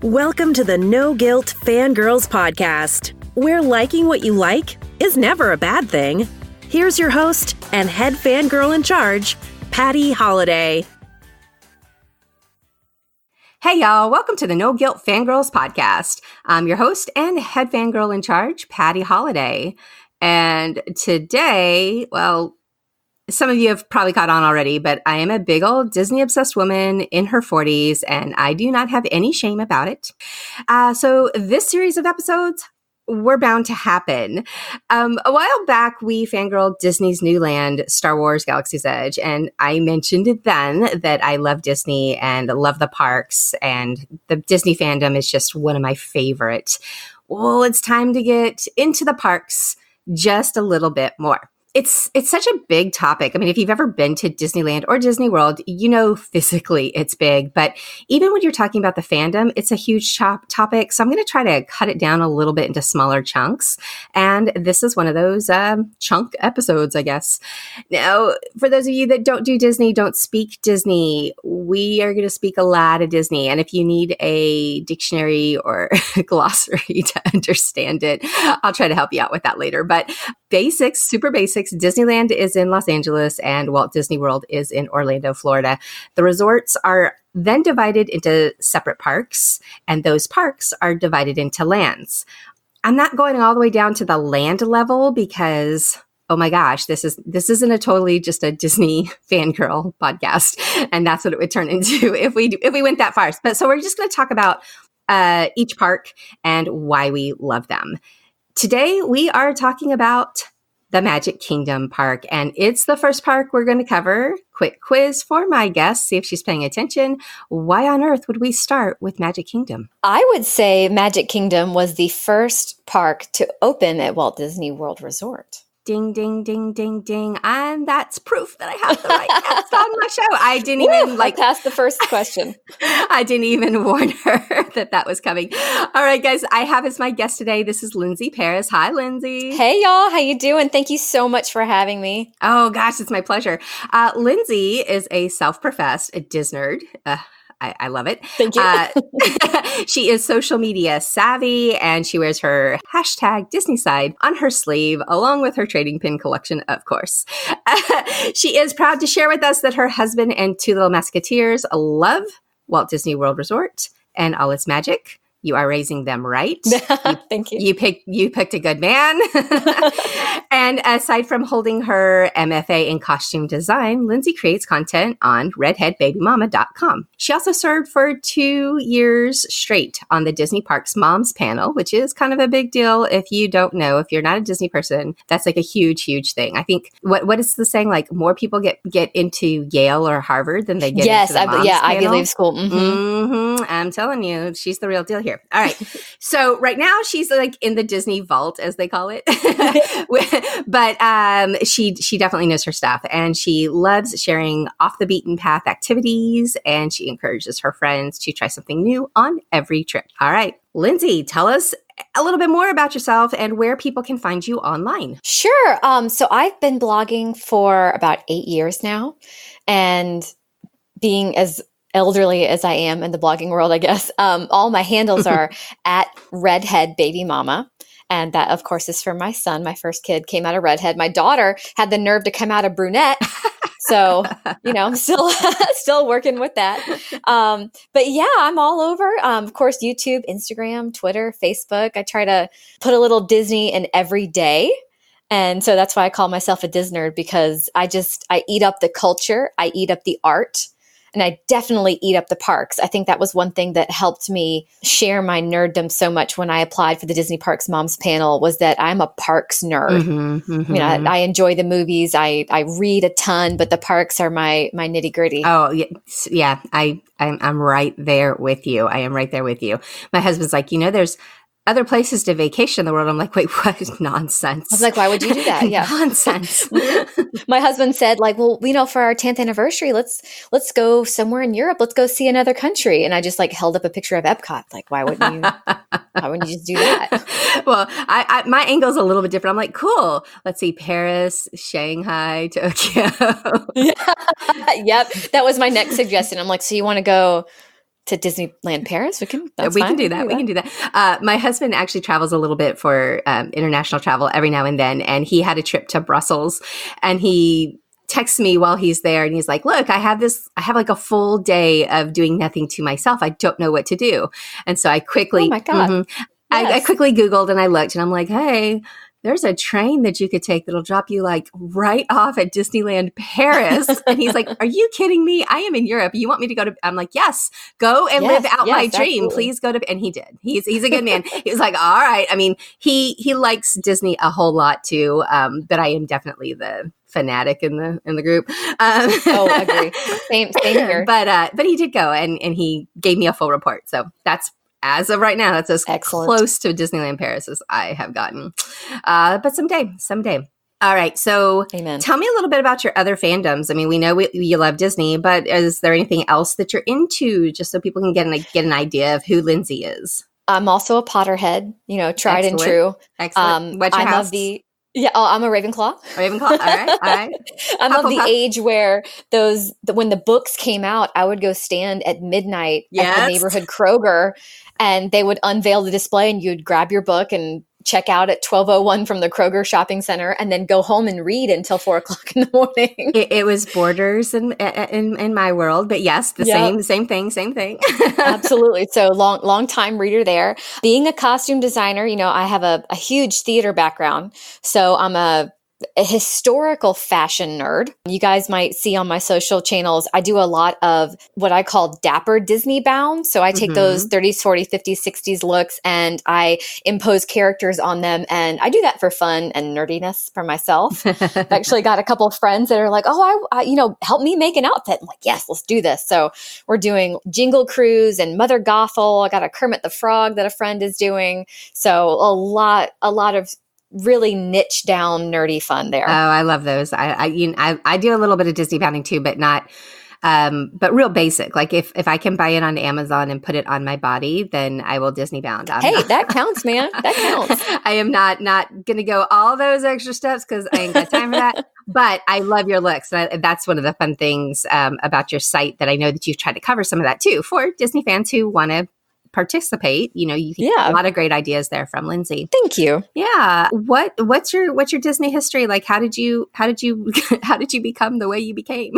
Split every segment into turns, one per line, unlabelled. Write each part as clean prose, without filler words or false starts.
Welcome to the No Guilt Fangirls podcast, where liking what you like is never a bad thing. Here's your host and head fangirl in charge, Patty Holiday.
Hey y'all, welcome to the No Guilt Fangirls podcast. I'm your host and head fangirl in charge, Patty Holiday. And today, well, some of you have probably caught on already, but I am a big old Disney obsessed woman in her 40s, and I do not have any shame about it. So this series of episodes were bound to happen. A while back, we fangirled Disney's new land, Star Wars Galaxy's Edge, and I mentioned it then that I love Disney and love the parks, and the Disney fandom is just one of my favorite. Well, it's time to get into the parks just a little bit more. It's such a big topic. I mean, if you've ever been to Disneyland or Disney World, you know physically it's big. But even when you're talking about the fandom, it's a huge topic. So I'm going to try to cut it down a little bit into smaller chunks. And this is one of those chunk episodes, I guess. Now, for those of you that don't do Disney, don't speak Disney, we are going to speak a lot of Disney. And if you need a dictionary or glossary to understand it, I'll try to help you out with that later. But basics, super basics. Disneyland is in Los Angeles and Walt Disney World is in Orlando, Florida. The resorts are then divided into separate parks, and those parks are divided into lands. I'm not going all the way down to the land level because, oh my gosh, this isn't a totally just a Disney fangirl podcast, and that's what it would turn into if we went that far. But so we're just going to talk about each park and why we love them. Today, we are talking about the Magic Kingdom Park, and it's the first park we're going to cover. Quick quiz for my guest, see if she's paying attention. Why on earth would we start with Magic Kingdom?
I would say Magic Kingdom was the first park to open at Walt Disney World Resort.
Ding, ding, ding, ding, ding. And that's proof that I have the right guest on my show. I didn't even
I passed the first question.
I didn't even warn her that was coming. All right, guys, I have as my guest today. This is Lindsay Paris. Hi, Lindsay.
Hey, y'all. How you doing? Thank you so much for having me.
Oh, gosh, it's my pleasure. Lindsay is a self-professed Disney nerd. I love it.
Thank you.
She is social media savvy, and she wears her hashtag Disney side on her sleeve, along with her trading pin collection, of course. She is proud to share with us that her husband and two little musketeers love Walt Disney World Resort and all its magic. You are raising them right.
Thank you.
You picked a good man. And aside from holding her MFA in costume design, Lindsay creates content on redheadbabymama.com. She also served for 2 years straight on the Disney Parks Moms panel, which is kind of a big deal. If you don't know, if you're not a Disney person, that's like a huge, huge thing. I think what is the saying? Like more people get into Yale or Harvard than they get into the Moms panel.
Ivy League school. Mm-hmm.
Mm-hmm. I'm telling you, she's the real deal here. All right. So right now she's like in the Disney vault, as they call it. But she definitely knows her stuff, and she loves sharing off the beaten path activities, and she encourages her friends to try something new on every trip. All right. Lindsay, tell us a little bit more about yourself and where people can find you online.
Sure. So I've been blogging for about 8 years now, and being as elderly as I am in the blogging world, I guess, all my handles are at Redhead Baby Mama. And that, of course, is for my son. My first kid came out of redhead. My daughter had the nerve to come out of brunette. So, I'm still working with that. But yeah, I'm all over. Of course, YouTube, Instagram, Twitter, Facebook. I try to put a little Disney in every day. And so that's why I call myself a Disney nerd, because I eat up the culture. I eat up the art. And I definitely eat up the parks. I think that was one thing that helped me share my nerddom so much when I applied for the Disney Parks Moms panel, was that I'm a parks nerd. Mm-hmm, mm-hmm. I enjoy the movies. I read a ton, but the parks are my nitty gritty.
Oh, yeah. I'm right there with you. I am right there with you. My husband's like, there's other places to vacation in the world. I'm like, wait, what? Nonsense.
I was like, why would you do that? Yeah.
Nonsense.
My husband said, like, well, for our 10th anniversary, let's go somewhere in Europe. Let's go see another country. And I just held up a picture of Epcot. Like, why wouldn't you just do that?
Well, my angle is a little bit different. I'm like, cool. Let's see, Paris, Shanghai, Tokyo.
Yeah. Yep. That was my next suggestion. I'm like, so you want to go to Disneyland Paris. We can
do that. We can do that. My husband actually travels a little bit for international travel every now and then, and he had a trip to Brussels, and he texts me while he's there, and he's like, look, I have like a full day of doing nothing to myself. I don't know what to do. And so I quickly,
oh my God.
I quickly Googled and I looked, and I'm like, hey, there's a train that you could take that'll drop you like right off at Disneyland Paris. And he's like, are you kidding me? I am in Europe. You want me to go to, I'm like, yes, go and live out my dream. Absolutely. Please go to, and he did. He's a good man. He was like, all right. I mean, he likes Disney a whole lot too. But I am definitely the fanatic in the group.
Agree. Same here.
But he did go and he gave me a full report. So that's, as of right now, that's as
excellent.
Close to Disneyland Paris as I have gotten. But someday. All right. So
Amen.
Tell me a little bit about your other fandoms. I mean, we know you love Disney, but is there anything else that you're into, just so people can get an idea of who Lindsay is?
I'm also a Potterhead, tried and true.
Excellent. What's your house?
I'm a Ravenclaw.
Ravenclaw. All right.
I'm of the age where when the books came out, I would go stand at midnight at the neighborhood Kroger, and they would unveil the display, and you'd grab your book and check out at 12:01 from the Kroger shopping center, and then go home and read until 4:00 in the morning.
It was Borders in my world, but yes, same thing.
Absolutely. So long time reader there. Being a costume designer, I have a huge theater background, so I'm a historical fashion nerd. You guys might see on my social channels, I do a lot of what I call dapper Disney bound. So I take those 30s, 40s, 50s, 60s looks, and I impose characters on them. And I do that for fun and nerdiness for myself. I've actually got a couple of friends that are like, I help me make an outfit. I'm like, yes, let's do this. So we're doing Jingle Cruise and Mother Gothel. I got a Kermit the Frog that a friend is doing. So a lot of really niche down nerdy fun there.
Oh, I love those. I do a little bit of Disney bounding too, but not, but real basic. Like if I can buy it on Amazon and put it on my body, then I will Disney bound.
That counts, man. That counts.
I am not going to go all those extra steps because I ain't got time for that. But I love your looks. And that's one of the fun things about your site, that I know that you've tried to cover some of that too for Disney fans who want to participate. You can get a lot of great ideas there from Lindsay.
Thank you.
Yeah. What's your Disney history? Like, how did you become the way you became?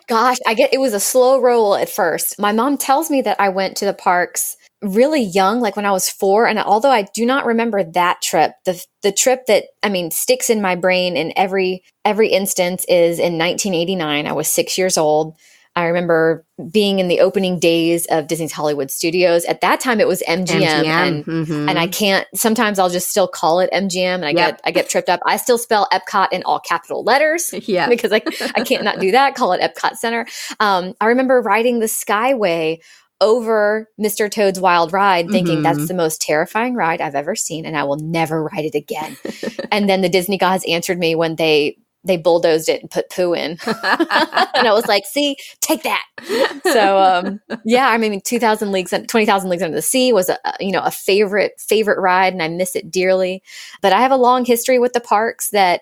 Gosh, it was a slow roll at first. My mom tells me that I went to the parks really young, like when I was 4. And although I do not remember that trip, the trip that, sticks in my brain in every instance is in 1989. I was 6 years old. I remember being in the opening days of Disney's Hollywood Studios. At that time, it was MGM. And I can't. Sometimes I'll just still call it MGM, and I get tripped up. I still spell Epcot in all capital letters, because I can't not do that. Call it Epcot Center. I remember riding the Skyway over Mr. Toad's Wild Ride, thinking that's the most terrifying ride I've ever seen, and I will never ride it again. And then the Disney gods answered me when they bulldozed it and put poo in. And I was like, see, take that. So, 20,000 Leagues Under the Sea was a favorite ride, and I miss it dearly. But I have a long history with the parks that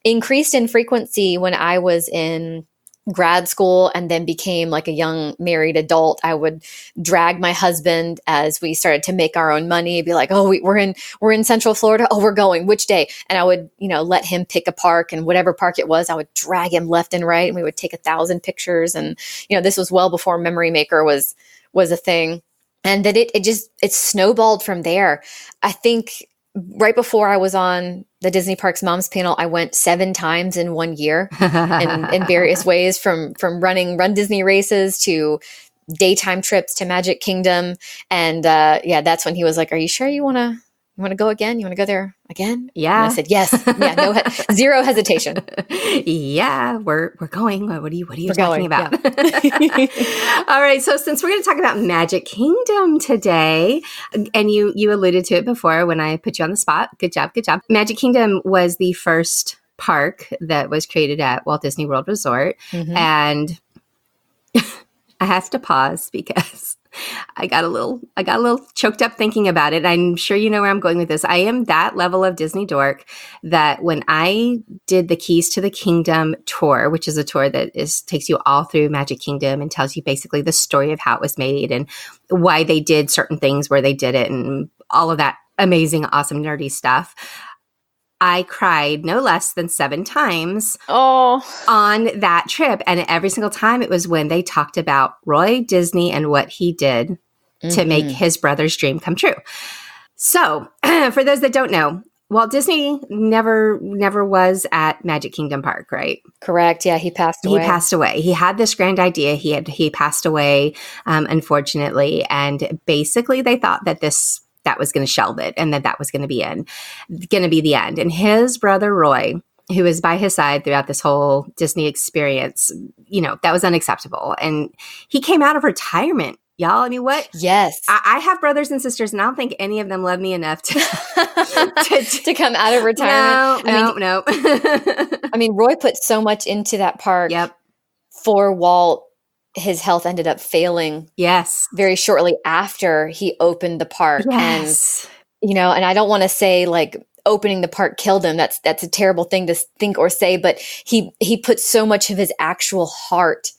increased in frequency when I was in grad school and then became like a young married adult. I would drag my husband as we started to make our own money, be like, oh, we're in Central Florida. Oh, we're going, which day? And I would, let him pick a park, and whatever park it was, I would drag him left and right, and we would take 1,000 pictures. And, this was well before Memory Maker was a thing. And that it snowballed from there. I think right before I was on the Disney Parks Moms panel, I went 7 times in 1 year in various ways, from running Run Disney races to daytime trips to Magic Kingdom. And that's when he was like, are you sure you want to go again? You want to go there again?
Yeah.
And I said, yes. Yeah. Zero hesitation.
Yeah, we're going. What are you talking about?
Yeah.
All right. So since we're going to talk about Magic Kingdom today, and you alluded to it before when I put you on the spot. Good job. Magic Kingdom was the first park that was created at Walt Disney World Resort. And I have to pause because I got a little choked up thinking about it. I'm sure you know where I'm going with this. I am that level of Disney dork that when I did the Keys to the Kingdom tour, which is a tour that takes you all through Magic Kingdom and tells you basically the story of how it was made and why they did certain things where they did it and all of that amazing, awesome, nerdy stuff. I cried no less than 7 times on that trip. And every single time it was when they talked about Roy Disney and what he did to make his brother's dream come true. So for those that don't know, Walt Disney never was at Magic Kingdom Park, right?
Correct. Yeah, he passed away.
He passed away. He had this grand idea. He passed away, unfortunately. And basically they thought that that was going to shelve it and that was going to be the end. And his brother, Roy, who was by his side throughout this whole Disney experience, that was unacceptable. And he came out of retirement, y'all. I mean, what?
Yes.
I have brothers and sisters, and I don't think any of them love me enough to
to come out of retirement.
No.
I mean, Roy put so much into that park.
Yep.
For Walt. His health ended up failing.
Yes.
Very shortly after he opened the park.
Yes.
And, and I don't want to say like opening the park killed him. That's a terrible thing to think or say, but he put so much of his actual heart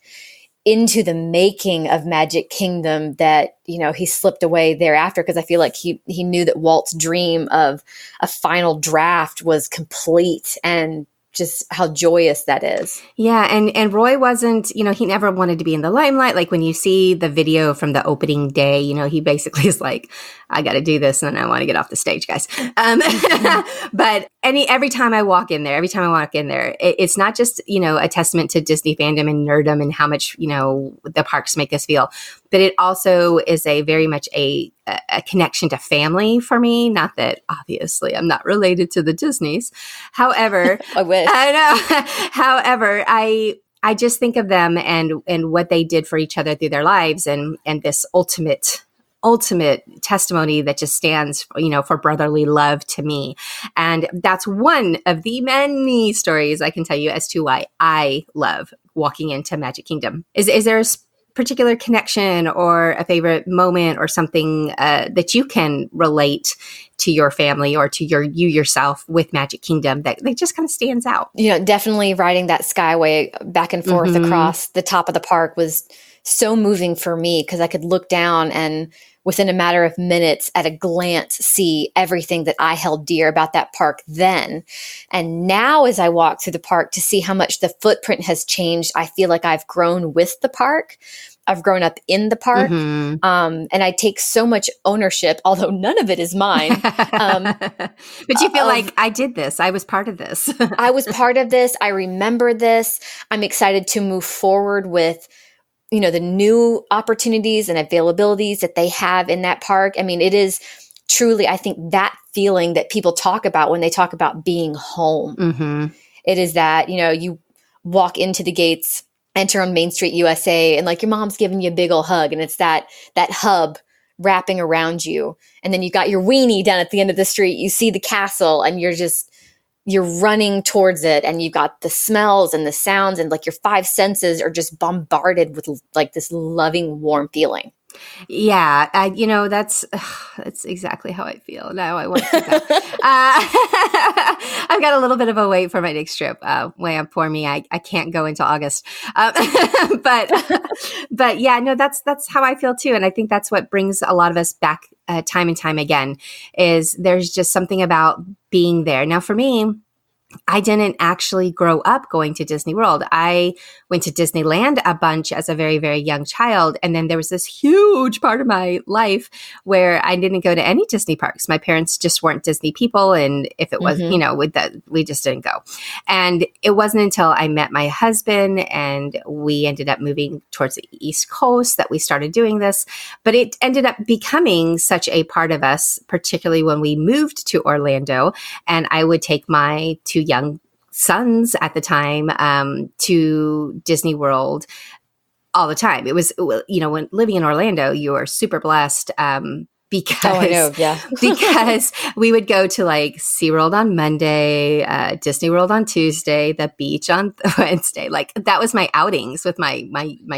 into the making of Magic Kingdom that, he slipped away thereafter because I feel like he knew that Walt's dream of a final draft was complete and just how joyous that is.
Yeah. And Roy wasn't, he never wanted to be in the limelight. Like when you see the video from the opening day, he basically is like, I got to do this and I want to get off the stage, guys. But every time I walk in there, it's not just, a testament to Disney fandom and nerdom and how much, the parks make us feel, but it also is a very much a connection to family for me. Not that obviously I'm not related to the Disneys. However,
I wish.
I know. However, I just think of them and what they did for each other through their lives and this ultimate testimony that just stands, for brotherly love to me. And that's one of the many stories I can tell you as to why I love walking into Magic Kingdom. Is there a particular connection or a favorite moment or something that you can relate to your family or to you yourself with Magic Kingdom that just kind of stands out?
Definitely riding that skyway back and forth across the top of the park was so moving for me because I could look down and within a matter of minutes at a glance see everything that I held dear about that park then. And now as I walk through the park to see how much the footprint has changed, I feel like I've grown with the park. I've grown up in the park. And I take so much ownership, although none of it is mine.
But you feel like I did this. I was part of this.
I was part of this. I remember this. I'm excited to move forward with the new opportunities and availabilities that they have in that park. I mean, it is truly, I think, that feeling that people talk about when they talk about being home. It is that, you walk into the gates, enter on Main Street, USA, and like your mom's giving you a big old hug, and it's that hub wrapping around you. And then you got your weenie down at the end of the street. You see the castle and you're running towards it, and you've got the smells and the sounds, and like your 5 senses are just bombarded with like this loving, warm feeling.
Yeah, that's exactly how I feel now. I want to go. I've got a little bit of a wait for my next trip. Way up for me, I can't go until August. But yeah, no, that's how I feel too, and I think that's what brings a lot of us back time and time again. Is there's just something about being there. Now, for me, I didn't actually grow up going to Disney World. I went to Disneyland a bunch as a very, very young child. And then there was this huge part of my life where I didn't go to any Disney parks. My parents just weren't Disney people. And if it was, we just didn't go. And it wasn't until I met my husband and we ended up moving towards the East Coast that we started doing this. But it ended up becoming such a part of us, particularly when we moved to Orlando. And I would take my 2 young sons at the time to Disney World all the time. It was, when living in Orlando, you are super blessed because,
Oh, I know. Yeah.
because we would go to like SeaWorld on Monday, Disney World on Tuesday, the beach on Wednesday. Like that was my outings with my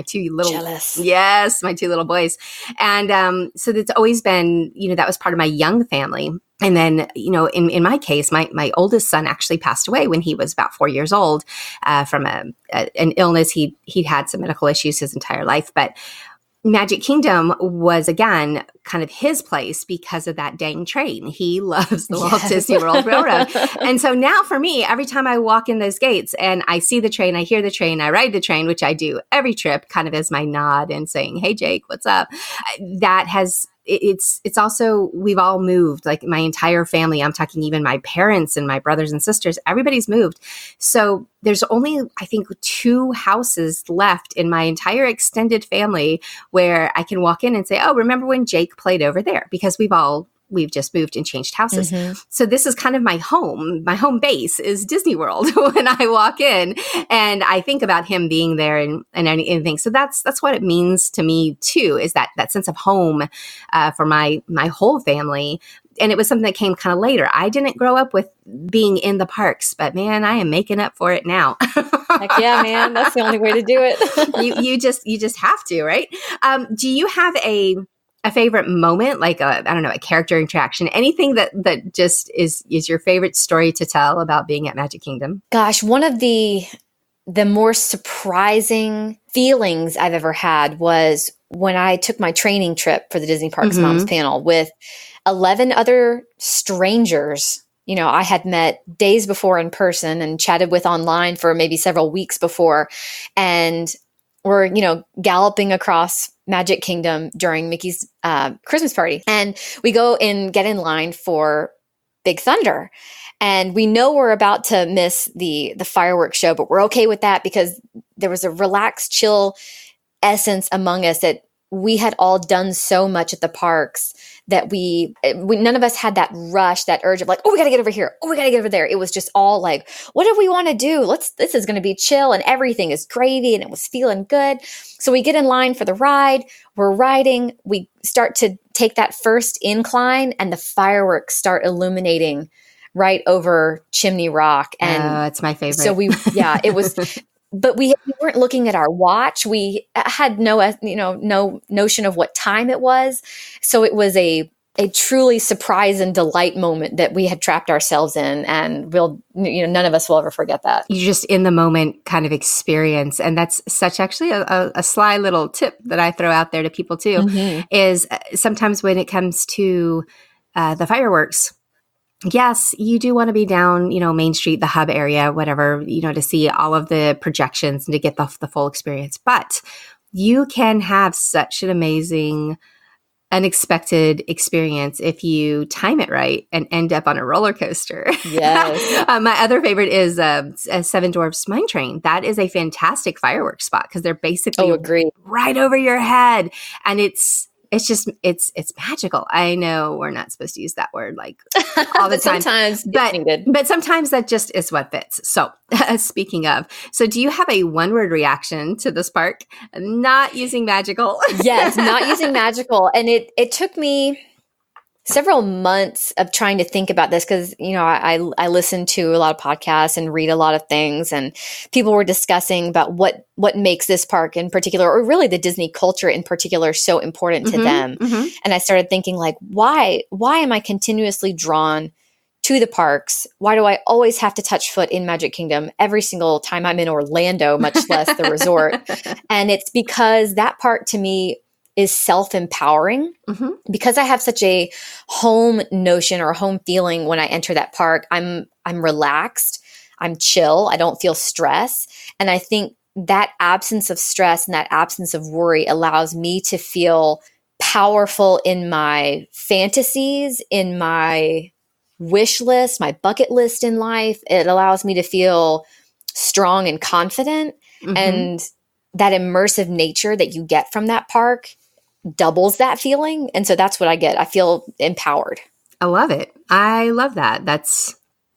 two little,
Jealous.
yes, my two little boys. And so it's always been, that was part of my young family. And then, in my case, my oldest son actually passed away when he was about 4 years old from an illness. He'd had some medical issues his entire life, but Magic Kingdom was, again, kind of his place because of that dang train. He loves the Walt Disney World Railroad. And so now for me, every time I walk in those gates and I see the train, I hear the train, I ride the train, which I do every trip kind of as my nod and saying, hey, Jake, what's up? That has... It's also, we've all moved, like my entire family. I'm talking even my parents and my brothers and sisters, everybody's moved. So there's only, I think, 2 houses left in my entire extended family where I can walk in and say, oh, remember when Jake played over there? Because we've just moved and changed houses. Mm-hmm. So this is kind of my home base is Disney World when I walk in and I think about him being there and anything. So that's what it means to me too, is that sense of home for my whole family. And it was something that came kind of later. I didn't grow up with being in the parks, but man, I am making up for it now.
Heck yeah, man. That's the only way to do it.
you just have to, right? Do you have a favorite moment, like a character interaction, anything that just is your favorite story to tell about being at Magic Kingdom?
Gosh, one of the more surprising feelings I've ever had was when I took my training trip for the Disney Parks
Mm-hmm.
Moms panel with 11 other strangers. I had met days before in person and chatted with online for maybe several weeks before. And we're, galloping across Magic Kingdom during Mickey's Christmas party. And we go and get in line for Big Thunder. And we know we're about to miss the fireworks show, but we're okay with that because there was a relaxed, chill essence among us that we had all done so much at the parks that we none of us had that rush, that urge of like, oh, we got to get over here. Oh, we got to get over there. It was just all like, what do we want to do? This is going to be chill and everything is gravy and it was feeling good. So we get in line for the ride. We're riding. We start to take that first incline and the fireworks start illuminating right over Chimney Rock. And
it's my favorite.
So it was... But we weren't looking at our watch. We had no notion of what time it was. So it was a truly surprise and delight moment that we had trapped ourselves in. And none of us will ever forget that.
You just in the moment kind of experience. And that's such actually a sly little tip that I throw out there to people too, mm-hmm. is sometimes when it comes to the fireworks, yes, you do want to be down, Main Street, the hub area, whatever, to see all of the projections and to get the full experience. But you can have such an amazing, unexpected experience if you time it right and end up on a roller coaster.
Yes.
My other favorite is Seven Dwarfs Mine Train. That is a fantastic fireworks spot because they're basically right over your head. And it's magical. I know we're not supposed to use that word like all the time.
Sometimes
but sometimes that just is what fits. So speaking of, do you have a one-word reaction to this park? Not using magical.
Yes, not using magical. And it took me several months of trying to think about this because, I listen to a lot of podcasts and read a lot of things, and people were discussing about what makes this park in particular, or really the Disney culture in particular, so important to
mm-hmm,
them.
Mm-hmm.
And I started thinking like, why am I continuously drawn to the parks? Why do I always have to touch foot in Magic Kingdom every single time I'm in Orlando, much less the resort? And it's because that park to me is self-empowering. Mm-hmm. Because I have such a home notion or home feeling when I enter that park. I'm relaxed, I'm chill, I don't feel stress. And I think that absence of stress and that absence of worry allows me to feel powerful in my fantasies, in my wish list, my bucket list in life. It allows me to feel strong and confident. Mm-hmm. And that immersive nature that you get from that park doubles that feeling. And so that's what I get. I feel empowered.
I love it. I love that. That's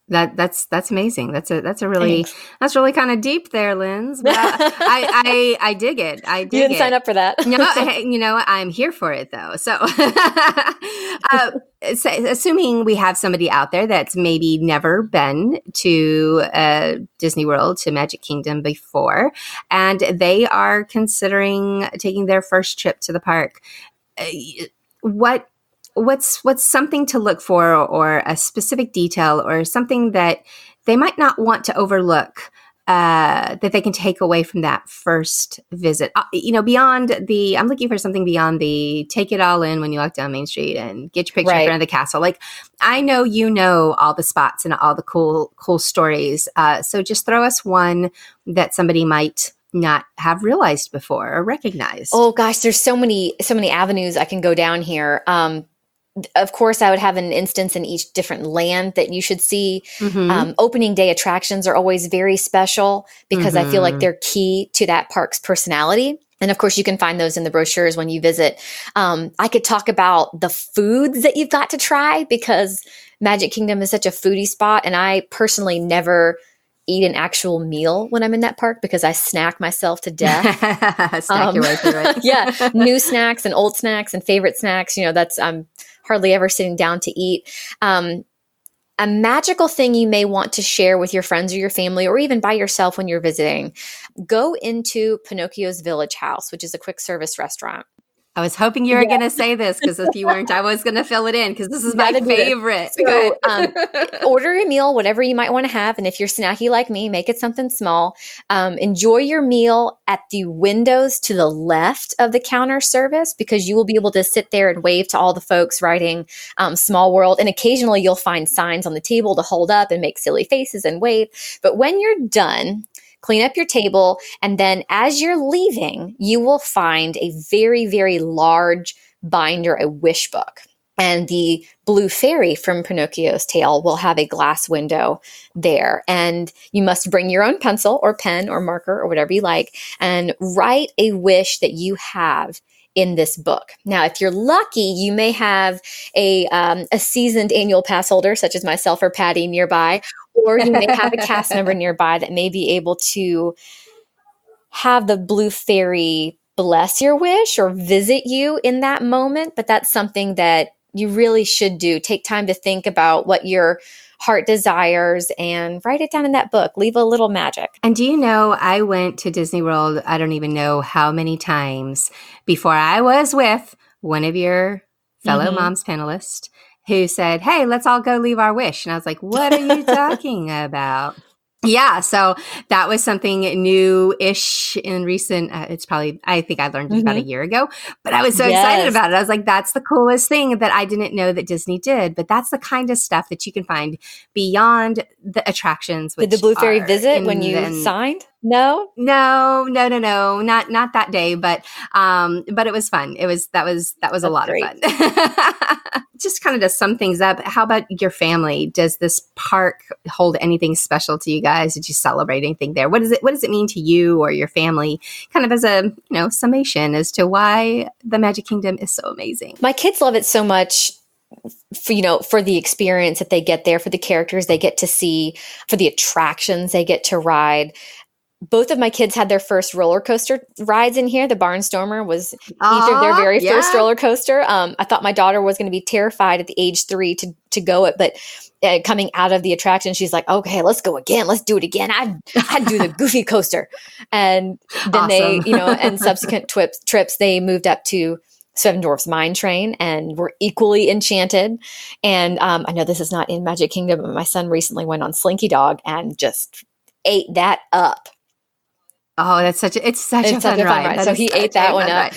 That's amazing. That's really
Thanks.
that's really kind of deep there, Linz. But I dig it. I dig
You didn't
it.
sign up for that.
No, I'm here for it though. So, assuming we have somebody out there that's maybe never been to Disney World, to Magic Kingdom before, and they are considering taking their first trip to the park, uh, what's something to look for, or a specific detail, or something that they might not want to overlook, that they can take away from that first visit? Beyond I'm looking for something beyond the take it all in when you walk down Main Street and get your picture in front of the castle. Like, I know all the spots and all the cool stories. So just throw us one that somebody might not have realized before or recognized.
Oh gosh, there's so many avenues I can go down here. Of course, I would have an instance in each different land that you should see. Opening day attractions are always very special because I feel like they're key to that park's personality. And of course, you can find those in the brochures when you visit. I could talk about the foods that you've got to try because Magic Kingdom is such a foodie spot. And I personally never eat an actual meal when I'm in that park because I snack myself to death.
Snack your way through it.
Yeah. New snacks and old snacks and favorite snacks. I'm hardly ever sitting down to eat. A magical thing you may want to share with your friends or your family, or even by yourself when you're visiting, go into Pinocchio's Village House, which is a quick service restaurant.
I was hoping you were going to say this, because if you weren't, I was going to fill it in because this is my favorite.
So, order a meal, whatever you might want to have. And if you're snacky like me, make it something small. Enjoy your meal at the windows to the left of the counter service, because you will be able to sit there and wave to all the folks writing Small World. And occasionally you'll find signs on the table to hold up and make silly faces and wave. But when you're done, clean up your table, and then as you're leaving, you will find a very, very large binder, a wish book. And the Blue Fairy from Pinocchio's Tale will have a glass window there. And you must bring your own pencil or pen or marker or whatever you like and write a wish that you have in this book. Now, if you're lucky, you may have a seasoned annual pass holder, such as myself or Patty, nearby, or you may have a cast member nearby that may be able to have the Blue Fairy bless your wish or visit you in that moment. But that's something that you really should do. Take time to think about what your heart desires and write it down in that book. Leave a little magic.
And do you know, I went to Disney World, I don't even know how many times, before I was with one of your fellow moms panelists who said, "Hey, let's all go leave our wish." And I was like, "What are you talking about?" Yeah, so that was something new-ish in recent, I think I learned it about a year ago, but I was so excited about it. I was like, that's the coolest thing that I didn't know that Disney did, but that's the kind of stuff that you can find beyond the attractions.
Did the Blue Fairy visit when you signed? No, not that day, but it was fun. That was a lot of fun. Just kind of to sum things up, how about your family? Does this park hold anything special to you guys? Did you celebrate anything there? What does it mean to you or your family? Kind of as a summation as to why the Magic Kingdom is so amazing. My kids love it so much. For the experience that they get there, for the characters they get to see, for the attractions they get to ride. Both of my kids had their first roller coaster rides in here. The Barnstormer was each of their very first roller coaster. I thought my daughter was going to be terrified at the age 3 to go it, but coming out of the attraction, she's like, "Okay, let's go again. Let's do it again. I'd do the Goofy coaster." And then they, and subsequent trips, they moved up to Seven Dwarfs Mine Train and were equally enchanted. And I know this is not in Magic Kingdom, but my son recently went on Slinky Dog and just ate that up.
Oh, it's such a fun ride.
So he ate that one up.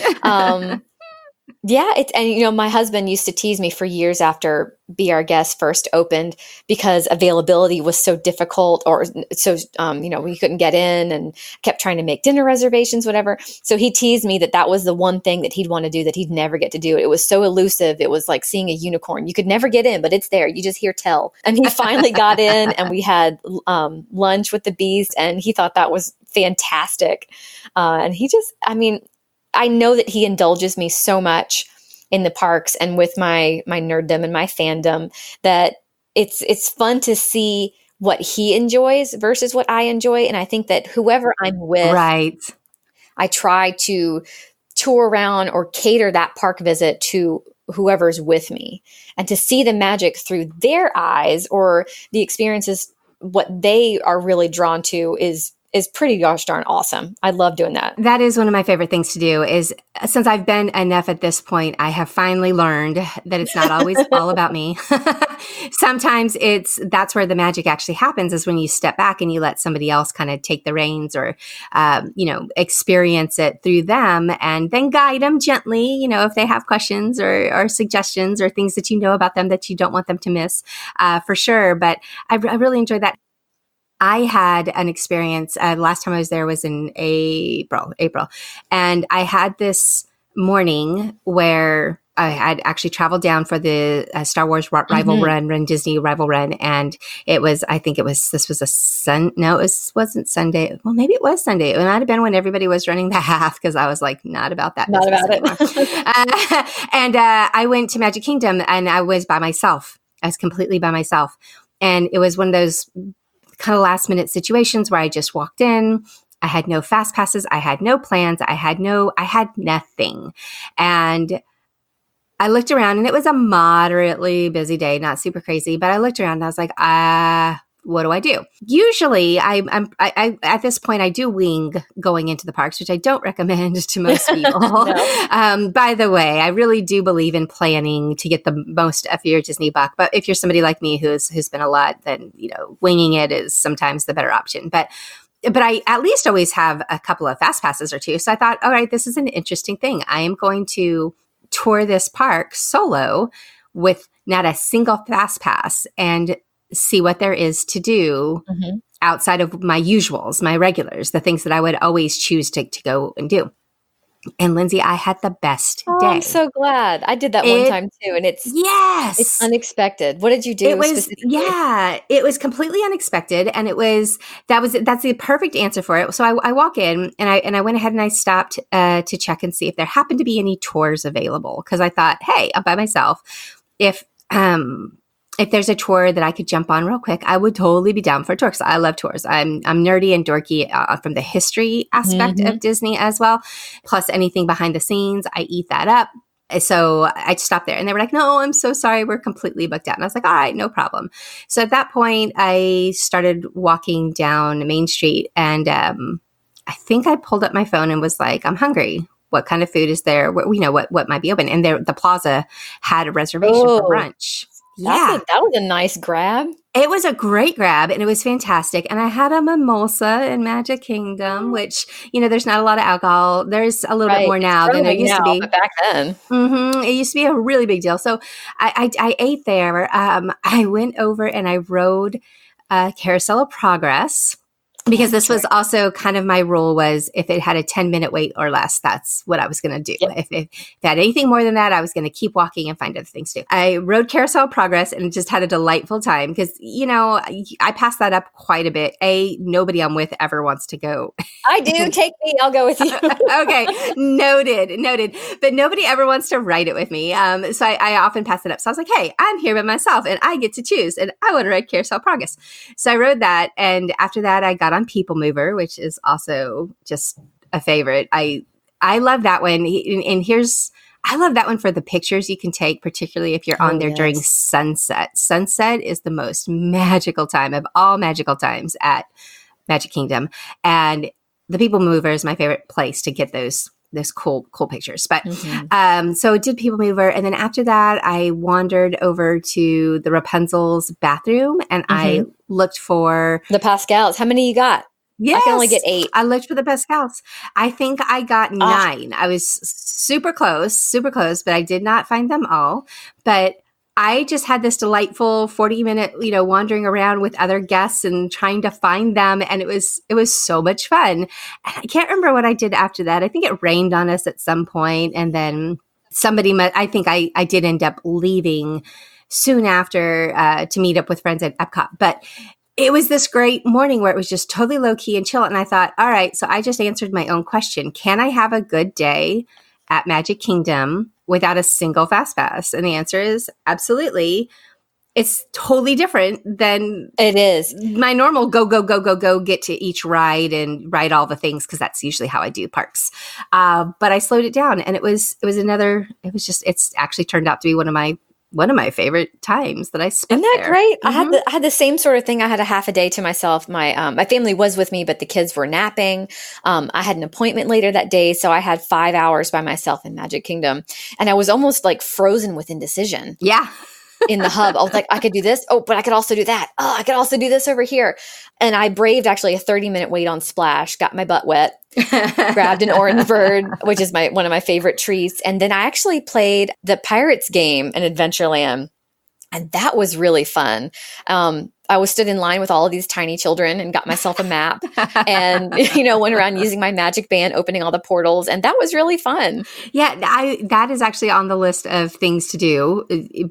My husband used to tease me for years after Be Our Guest first opened because availability was so difficult, or so we couldn't get in and kept trying to make dinner reservations, whatever. So he teased me that was the one thing that he'd want to do that he'd never get to do. It was so elusive. It was like seeing a unicorn. You could never get in, but it's there. You just hear tell. And he finally got in, and we had lunch with the Beast, and he thought that was fantastic. And I know that he indulges me so much in the parks and with my nerddom and my fandom that it's fun to see what he enjoys versus what I enjoy. And I think that whoever I'm with,
Right.
I try to tour around or cater that park visit to whoever's with me, and to see the magic through their eyes or the experiences, what they are really drawn to is pretty gosh darn awesome. I love doing that.
That is one of my favorite things to do. Is since I've been enough at this point, I have finally learned that it's not always all about me. Sometimes that's where the magic actually happens, is when you step back and you let somebody else kind of take the reins, or experience it through them, and then guide them gently, if they have questions or suggestions or things that you know about them that you don't want them to miss, for sure. But I really enjoyed that. I had an experience, last time I was there was in April, and I had this morning where I had actually traveled down for the Star Wars Rival Run, Disney Rival Run, and it was wasn't Sunday. Well, maybe it was Sunday. It might have been when everybody was running the half, because I was like, not about that.
Not about
anymore. And I went to Magic Kingdom, and I was by myself. I was completely by myself, and it was one of those kind of last minute situations where I just walked in. I had no fast passes. I had no plans. I had nothing. And I looked around, and it was a moderately busy day, not super crazy, but I looked around and I was like, what do I do? Usually I at this point, I do wing going into the parks, which I don't recommend to most people. No. By the way, I really do believe in planning to get the most of your Disney buck. But if you're somebody like me who's been a lot, then, winging it is sometimes the better option. But I at least always have a couple of fast passes or two. So I thought, all right, this is an interesting thing. I am going to tour this park solo with not a single fast pass and see what there is to do outside of my usuals, my regulars, the things that I would always choose to go and do. And Lindsay, I had the best day.
I'm so glad. I did that one time too. And it's unexpected. What did you do?
It was completely unexpected. And that's the perfect answer for it. So I walk in, and I went ahead and I stopped to check and see if there happened to be any tours available. Cause I thought, hey, I'm by myself. If there's a tour that I could jump on real quick, I would totally be down for a tour, because I love tours. I'm nerdy and dorky from the history aspect of Disney as well. Plus anything behind the scenes, I eat that up. So I stopped there, and they were like, no, I'm so sorry. We're completely booked out. And I was like, all right, no problem. So at that point, I started walking down Main Street, and I think I pulled up my phone and was like, I'm hungry. What kind of food is there? What might be open? And the plaza had a reservation for brunch. Yeah.
That was a nice grab.
It was a great grab, and it was fantastic. And I had a mimosa in Magic Kingdom, which, there's not a lot of alcohol. There's a little bit more now than there used to be.
But back then.
It used to be a really big deal. So I ate there. I went over and I rode Carousel of Progress. Because this was also kind of my rule, was if it had a 10-minute wait or less, that's what I was going to do. Yep. If it had anything more than that, I was going to keep walking and find other things to do. I rode Carousel of Progress and just had a delightful time, because, I pass that up quite a bit. Nobody I'm with ever wants to go.
I do. Take me. I'll go with you.
Okay. Noted. But nobody ever wants to ride it with me. So I often pass it up. So I was like, hey, I'm here by myself and I get to choose, and I want to ride Carousel of Progress. So I rode that. And after that, I got on People Mover, which is also just a favorite. I love that one. And I love that one for the pictures you can take, particularly if you're on there during sunset. Sunset is the most magical time of all magical times at Magic Kingdom. And the People Mover is my favorite place to get those cool pictures. But so I did People Mover. And then after that, I wandered over to the Rapunzel's bathroom, and I looked for
the Pascals. How many you got?
Yes.
I can only get 8.
I looked for the Pascals. I think I got 9. I was super close, but I did not find them all. But I just had this delightful 40-minute, wandering around with other guests and trying to find them. And it was so much fun. And I can't remember what I did after that. I think it rained on us at some point. And then I think I did end up leaving soon after to meet up with friends at Epcot. But it was this great morning where it was just totally low key and chill. And I thought, all right, so I just answered my own question. Can I have a good day at Magic Kingdom without a single fast pass? And the answer is absolutely. it's totally different than
It is.
my normal go, get to each ride and ride all the things, because that's usually how I do parks. But I slowed it down, and it's actually turned out to be one of my favorite times that I spent
Isn't that
there.
great? I had the same sort of thing. I had a half a day to myself. My family was with me, but the kids were napping. I had an appointment later that day, so I had 5 hours by myself in Magic Kingdom, and I was almost like frozen with indecision.
Yeah.
In the hub, I was like, I could do this. Oh, but I could also do that. Oh, I could also do this over here. And I braved actually a 30-minute wait on Splash, got my butt wet, grabbed an orange bird, which is one of my favorite treats. And then I actually played the Pirates game in Adventureland. And that was really fun. I was stood in line with all of these tiny children and got myself a map and, went around using my magic band, opening all the portals. And that was really fun.
Yeah, that is actually on the list of things to do.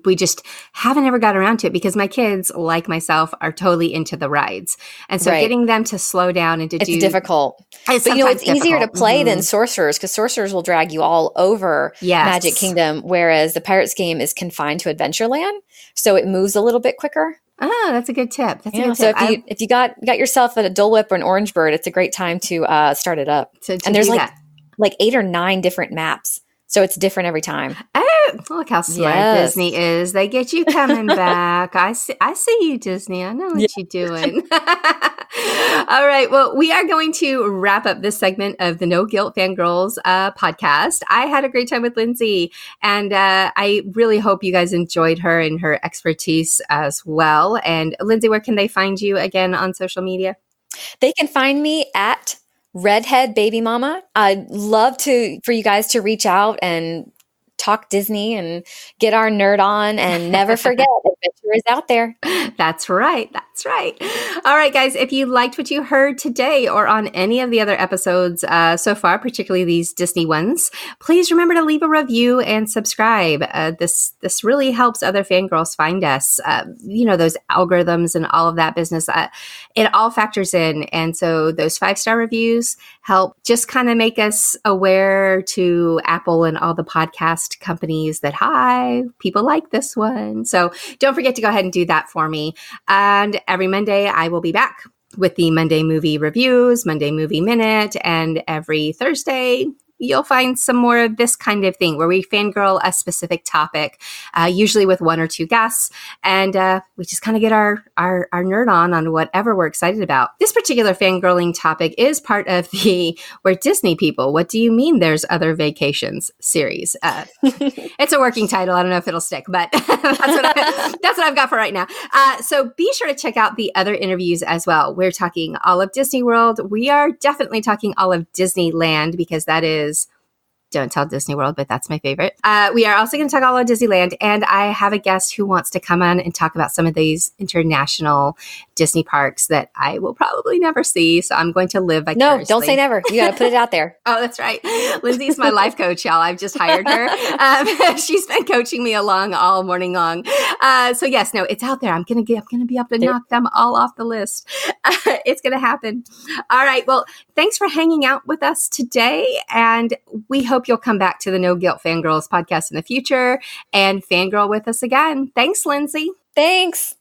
We just haven't ever got around to it because my kids, like myself, are totally into the rides. And so getting them to slow down and
it's difficult. But it's easier to play than Sorcerers, because Sorcerers will drag you all over Magic Kingdom, whereas the Pirates game is confined to Adventureland. So it moves a little bit quicker.
Oh, that's a good tip.
So if you got yourself a Dole Whip or an Orange Bird, it's a great time to start it up. And there's like 8 or 9 different maps. So it's different every time.
Oh, look how smart Disney is. They get you coming back. I see you, Disney. I know what you're doing. All right. Well, we are going to wrap up this segment of the No Guilt Fangirls podcast. I had a great time with Lindsay, and I really hope you guys enjoyed her and her expertise as well. And Lindsay, where can they find you again on social media?
They can find me at Redhead Baby Mama. I'd love for you guys to reach out and talk Disney and get our nerd on, and never forget, adventure is out there.
That's right. That's right. All right, guys, if you liked what you heard today or on any of the other episodes so far, particularly these Disney ones, please remember to leave a review and subscribe. This really helps other fangirls find us. Those algorithms and all of that business, it all factors in. And so those 5-star reviews help just kind of make us aware to Apple and all the podcast companies that, hi, people like this one. So don't forget to go ahead and do that for me. And every Monday I will be back with the Monday movie reviews, Monday movie minute, and every Thursday you'll find some more of this kind of thing where we fangirl a specific topic, usually with 1 or 2 guests, and we just kind of get our nerd on whatever we're excited about. This particular fangirling topic is part of the We're Disney People, What Do You Mean There's Other Vacations series. It's a working title. I don't know if it'll stick, but that's what I've got for right now. So be sure to check out the other interviews as well. We're talking all of Disney World. We are definitely talking all of Disneyland, because that is, don't tell Disney World, but that's my favorite. We are also going to talk all about Disneyland, and I have a guest who wants to come on and talk about some of these international Disney parks that I will probably never see. So I'm going to live vicariously.
No, don't say never. You got to put it out there.
Oh, that's right. Lindsay's my life coach, y'all. I've just hired her. She's been coaching me along all morning long. So yes, no, it's out there. I'm going to be able to knock them all off the list. It's going to happen. All right. Well, thanks for hanging out with us today. And we hope you'll come back to the No Guilt Fangirls podcast in the future and fangirl with us again. Thanks, Lindsay.
Thanks.